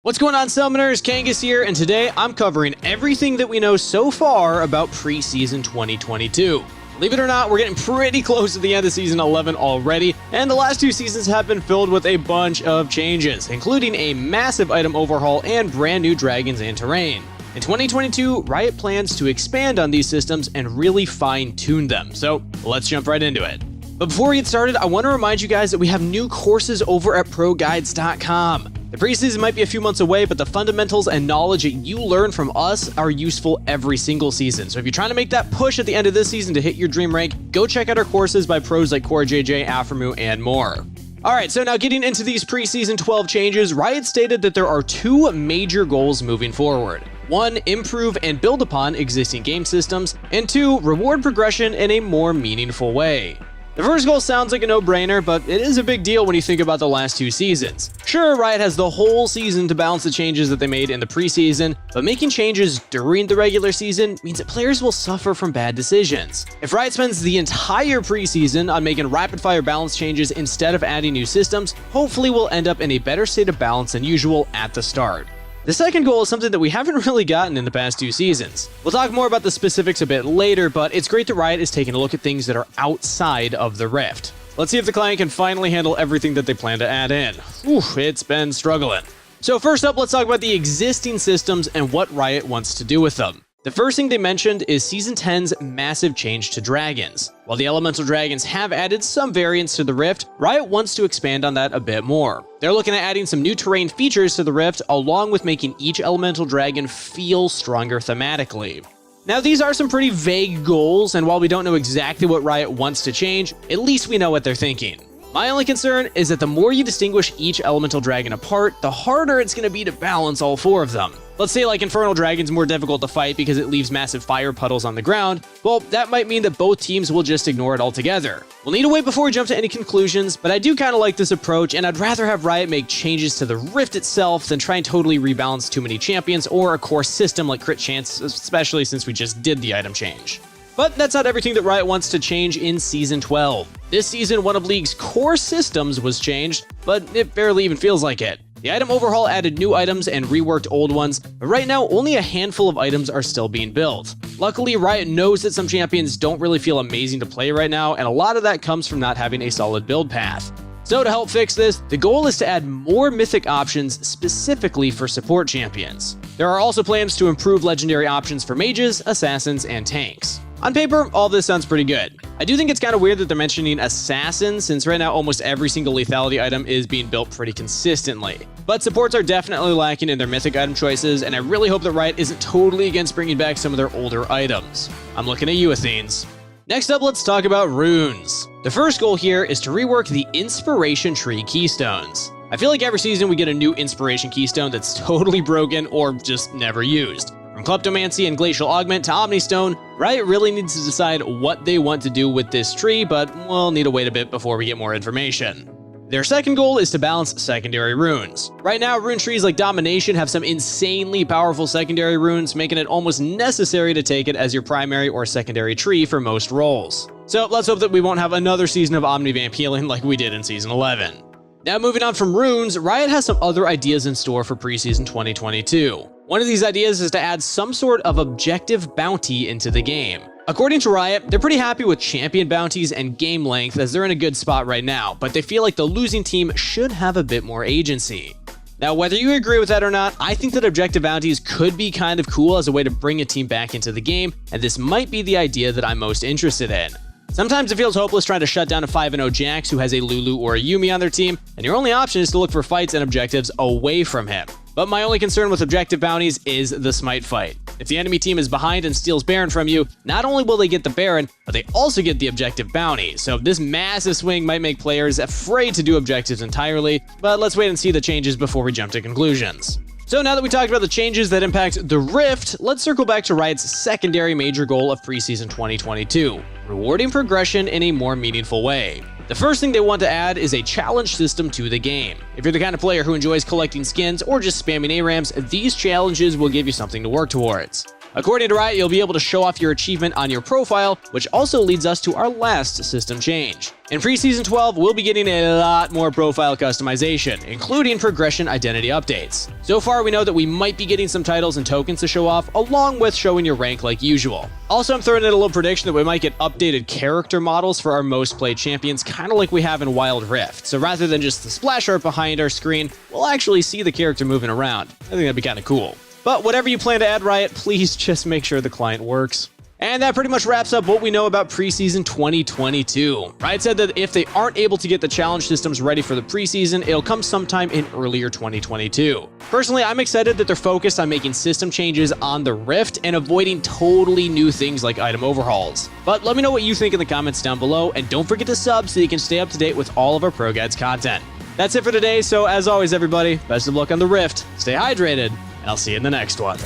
What's going on, Summoners? Kangas here, and today I'm covering everything that we know so far about preseason 2022. Believe it or not, we're getting pretty close to the end of Season 11 already, and the last two seasons have been filled with a bunch of changes, including a massive item overhaul and brand new dragons and terrain. In 2022, Riot plans to expand on these systems and really fine-tune them, so let's jump right into it. But before we get started, I want to remind you guys that we have new courses over at ProGuides.com. The preseason might be a few months away, but the fundamentals and knowledge that you learn from us are useful every single season. So if you're trying to make that push at the end of this season to hit your dream rank, go check out our courses by pros like Core JJ, Aframu, and more. Alright, so now getting into these preseason 12 changes, Riot stated that there are two major goals moving forward. One, improve and build upon existing game systems, and two, reward progression in a more meaningful way. The first goal sounds like a no-brainer, but it is a big deal when you think about the last two seasons. Sure, Riot has the whole season to balance the changes that they made in the preseason, but making changes during the regular season means that players will suffer from bad decisions. If Riot spends the entire preseason on making rapid-fire balance changes instead of adding new systems, hopefully we'll end up in a better state of balance than usual at the start. The second goal is something that we haven't really gotten in the past two seasons. We'll talk more about the specifics a bit later, but it's great that Riot is taking a look at things that are outside of the Rift. Let's see if the client can finally handle everything that they plan to add in. It's been struggling. So first up, let's talk about the existing systems and what Riot wants to do with them. The first thing they mentioned is Season 10's massive change to dragons. While the elemental dragons have added some variants to the Rift, Riot wants to expand on that a bit more. They're looking at adding some new terrain features to the Rift, along with making each elemental dragon feel stronger thematically. Now, these are some pretty vague goals, and while we don't know exactly what Riot wants to change, at least we know what they're thinking. My only concern is that the more you distinguish each elemental dragon apart, the harder it's going to be to balance all four of them. Let's say like Infernal Dragon's more difficult to fight because it leaves massive fire puddles on the ground. Well, that might mean that both teams will just ignore it altogether. We'll need to wait before we jump to any conclusions, but I do kind of like this approach, and I'd rather have Riot make changes to the Rift itself than try and totally rebalance too many champions or a core system like crit chance, especially since we just did the item change. But that's not everything that Riot wants to change in Season 12. This season, one of League's core systems was changed, but it barely even feels like it. The item overhaul added new items and reworked old ones, but right now only a handful of items are still being built. Luckily, Riot knows that some champions don't really feel amazing to play right now, and a lot of that comes from not having a solid build path. So to help fix this, the goal is to add more mythic options specifically for support champions. There are also plans to improve legendary options for mages, assassins, and tanks. On paper, all this sounds pretty good. I do think it's kind of weird that they're mentioning assassins, since right now almost every single lethality item is being built pretty consistently. But supports are definitely lacking in their mythic item choices, and I really hope that Riot isn't totally against bringing back some of their older items. I'm looking at you, Athenes. Next up, let's talk about runes. The first goal here is to rework the Inspiration Tree Keystones. I feel like every season we get a new Inspiration Keystone that's totally broken or just never used. From Kleptomancy and Glacial Augment to Omnistone, Riot really needs to decide what they want to do with this tree, but we'll need to wait a bit before we get more information. Their second goal is to balance secondary runes. Right now, rune trees like Domination have some insanely powerful secondary runes, making it almost necessary to take it as your primary or secondary tree for most roles. So let's hope that we won't have another season of Omnivamp healing like we did in Season 11. Now moving on from runes, Riot has some other ideas in store for preseason 2022. One of these ideas is to add some sort of objective bounty into the game. According to Riot, they're pretty happy with champion bounties and game length as they're in a good spot right now, but they feel like the losing team should have a bit more agency. Now, whether you agree with that or not, I think that objective bounties could be kind of cool as a way to bring a team back into the game, and this might be the idea that I'm most interested in. Sometimes it feels hopeless trying to shut down a 5-0 Jax who has a Lulu or a Yuumi on their team, and your only option is to look for fights and objectives away from him. But my only concern with objective bounties is the Smite fight. If the enemy team is behind and steals Baron from you, not only will they get the Baron, but they also get the objective bounty. So this massive swing might make players afraid to do objectives entirely, but let's wait and see the changes before we jump to conclusions. So now that we talked about the changes that impact the Rift, let's circle back to Riot's secondary major goal of preseason 2022, rewarding progression in a more meaningful way. The first thing they want to add is a challenge system to the game. If you're the kind of player who enjoys collecting skins or just spamming ARAMs, these challenges will give you something to work towards. According to Riot, you'll be able to show off your achievement on your profile, which also leads us to our last system change. In Preseason 12, we'll be getting a lot more profile customization, including progression identity updates. So far, we know that we might be getting some titles and tokens to show off, along with showing your rank like usual. Also, I'm throwing in a little prediction that we might get updated character models for our most played champions, kind of like we have in Wild Rift. So rather than just the splash art behind our screen, we'll actually see the character moving around. I think that'd be kind of cool. But whatever you plan to add, Riot, please just make sure the client works. And that pretty much wraps up what we know about preseason 2022. Riot said that if they aren't able to get the challenge systems ready for the preseason, it'll come sometime in earlier 2022. Personally, I'm excited that they're focused on making system changes on the Rift and avoiding totally new things like item overhauls. But let me know what you think in the comments down below, and don't forget to sub so you can stay up to date with all of our Pro Guides content. That's it for today, so as always everybody, best of luck on the Rift, stay hydrated, and I'll see you in the next one.